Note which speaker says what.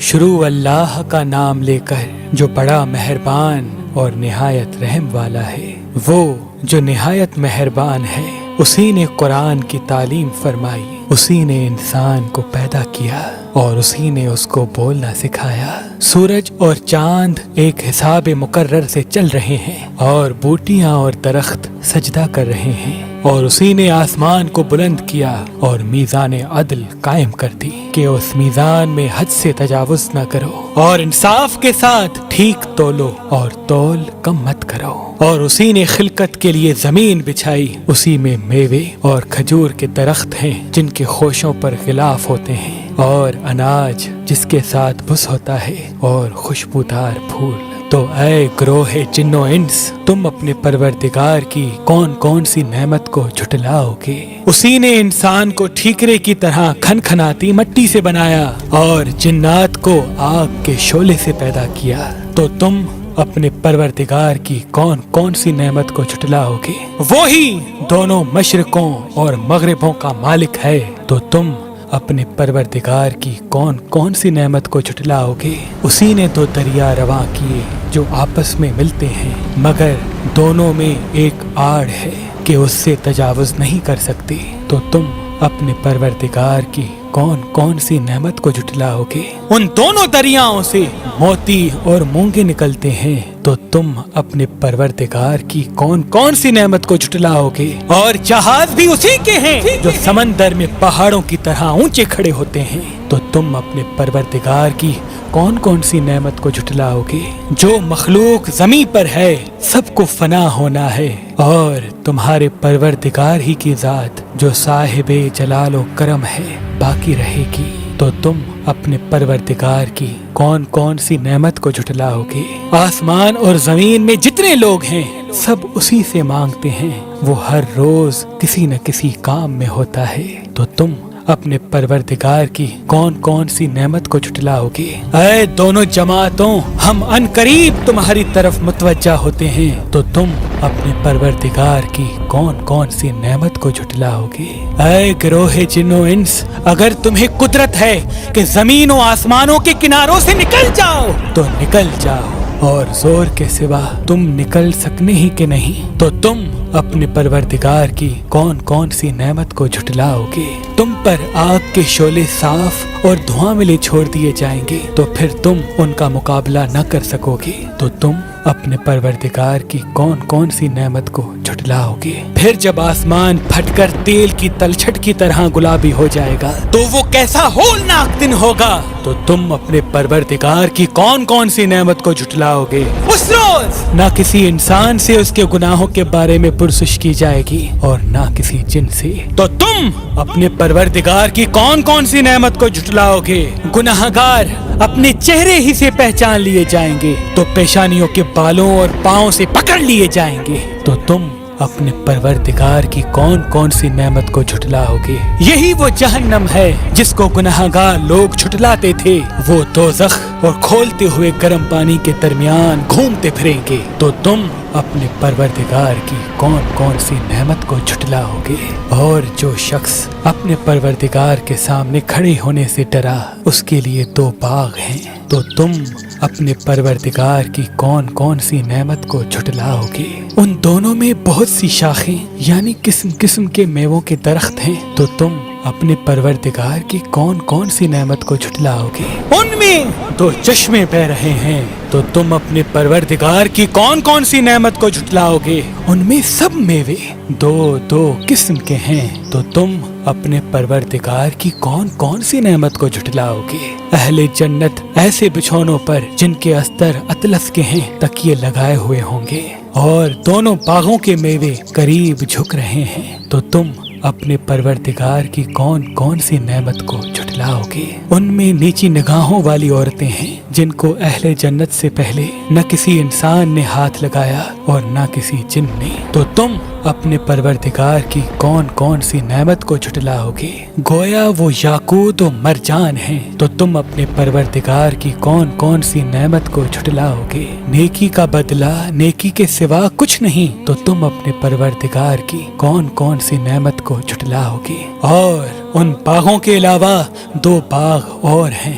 Speaker 1: شروع اللہ کا نام لے کر جو بڑا مہربان اور نہایت رحم والا ہے، وہ جو نہایت مہربان ہے، اسی نے قرآن کی تعلیم فرمائی، اسی نے انسان کو پیدا کیا اور اسی نے اس کو بولنا سکھایا۔ سورج اور چاند ایک حساب مقرر سے چل رہے ہیں اور بوٹیاں اور درخت سجدہ کر رہے ہیں، اور اسی نے آسمان کو بلند کیا اور میزان عدل قائم کر دی کہ اس میزان میں حد سے تجاوز نہ کرو اور انصاف کے ساتھ ٹھیک تولو اور تول کم مت کرو۔ اور اسی نے خلقت کے لیے زمین بچھائی، اسی میں میوے اور کھجور کے درخت ہیں جن کے خوشوں پر غلاف ہوتے ہیں، اور اناج جس کے ساتھ بس ہوتا ہے، اور خوشبودار پھول۔ تو اے گروہ جن و انس، تم اپنے پروردگار کی کون کون سی نعمت کو جھٹلاؤ گے؟ اسی نے انسان کو ٹھیکرے کی طرح کھنکھناتی مٹی سے بنایا اور جنات کو آگ کے شعلے سے پیدا کیا، تو تم اپنے پروردگار کی کون کون سی نعمت کو جھٹلاؤ گے؟ وہی دونوں مشرقوں اور مغربوں کا مالک ہے، تو تم اپنے پروردگار کی کون کون سی نعمت کو جھٹلاؤ گے؟ اسی نے دو دریا رواں کیے جو آپس میں ملتے ہیں، مگر دونوں میں ایک آڑ ہے کہ اس سے تجاوز نہیں کر سکتے، تو تم اپنے پروردگار کی کون کون سی نعمت کو جھٹلاؤ گے؟ ان دونوں دریاؤں سے موتی اور مونگے نکلتے ہیں، تو تم اپنے پروردگار کی کون کون سی نعمت کو جھٹلاؤ گے؟ اور جہاز بھی اسی کے ہیں جو سمندر میں پہاڑوں کی طرح اونچے کھڑے ہوتے ہیں، تو تم اپنے پروردگار کی کون کون سی نعمت کو جھٹلاؤ گے؟ جو مخلوق زمین پر ہے سب کو فنا ہونا ہے، اور تمہارے پروردگار ہی کی ذات جو صاحب جلال و کرم ہے باقی رہے گی، تو تم اپنے پروردگار کی کون کون سی نعمت کو جھٹلاؤ گے؟ آسمان اور زمین میں جتنے لوگ ہیں سب اسی سے مانگتے ہیں، وہ ہر روز کسی نہ کسی کام میں ہوتا ہے، تو تم اپنے پروردگار کی کون کون سی نعمت کو جھٹلاؤ گے؟ اے دونوں جماعتوں، ہم ان قریب تمہاری طرف متوجہ ہوتے ہیں، تو تم اپنے پروردگار کی کون کون سی نعمت کو جھٹلاؤ گے؟ اے گروہ جن و انس، اگر تمہیں قدرت ہے کہ زمین و آسمانوں کے کناروں سے نکل جاؤ تو نکل جاؤ، اور زور کے سوا تم نکل سکنے ہی کہ نہیں، تو تم اپنے پروردگار کی کون کون سی نعمت کو جھٹلاؤ گے؟ تم پر آگ کے شعلے صاف اور دھواں ملے چھوڑ دیے جائیں گے، تو پھر تم ان کا مقابلہ نہ کر سکو گے، تو تم اپنے پروردگار کی کون کون سی نعمت کو جھٹلاؤ گے؟ پھر جب آسمان پھٹ کر تیل کی تلچھٹ کی طرح گلابی ہو جائے گا تو وہ کیسا ہولناک دن ہوگا، تو تم اپنے پروردگار کی کون کون سی نعمت کو جھٹلاؤ گے؟ اس روز نہ کسی انسان سے اس کے گناہوں کے بارے میں پرسش کی جائے گی اور نہ کسی جن سے، تو تم اپنے پروردگار کی کون کون سی نعمت کو جھٹلاؤ گے؟ گناہگار اپنے چہرے ہی سے پہچان لیے جائیں گے، تو پیشانیوں کے بالوں اور پاؤں سے پکڑ لیے جائیں گے، تو تم اپنے پروردگار کی کون کون سی نعمت کو جھٹلاؤ گے؟ یہی وہ جہنم ہے جس کو گناہگار لوگ جھٹلاتے تھے، وہ دوزخ اور کھولتے ہوئے گرم پانی کے درمیان گھومتے پھریں گے، تو تم اپنے پروردگار کی کون کون سی نعمت کو جھٹلاؤ گے؟ اور جو شخص اپنے پروردگار کے سامنے کھڑے ہونے سے ڈرا، اس کے لیے دو باغ ہیں، تو تم اپنے پروردگار کی کون کون سی نعمت کو جھٹلاؤ گے؟ ان دونوں میں بہت سی شاخیں یعنی قسم قسم کے میووں کے درخت ہیں، تو تم اپنے پروردگار کی کون کون سی نعمت کو جھٹلاؤ گے؟ ان میں دو چشمے بہ رہے ہیں، تو تم اپنے پروردگار کی کون کون سی نعمت کو جھٹلاؤ گے؟ ان میں سب میوے دو دو قسم کے ہیں، تو تم اپنے پروردگار کی کون کون سی نعمت کو جھٹلاؤ گے؟ اہل جنت ایسے بچھونوں پر جن کے استر اطلس کے ہیں تکیے لگائے ہوئے ہوں گے، اور دونوں باغوں کے میوے قریب جھک رہے ہیں، تو تم اپنے پروردگار کی کون کون سی نعمت کو جھٹلاؤ گے؟ ان میں نیچی نگاہوں والی عورتیں ہیں جن کو اہل جنت سے پہلے نہ کسی انسان نے ہاتھ لگایا اور نہ کسی جن نے، تو تم اپنے پروردگار کی کون کون سی نعمت کو جھٹلاؤ گے؟ گویا وہ یاقوت و مرجان ہیں، تو تم اپنے پروردگار کی کون کون سی نعمت کو جھٹلاؤ گے؟ نیکی کا بدلہ نیکی کے سوا کچھ نہیں، تو تم اپنے پروردگار کی کون کون سی نعمت کو جھٹلاؤ گے؟ اور ان باغوں کے علاوہ دو باغ اور ہیں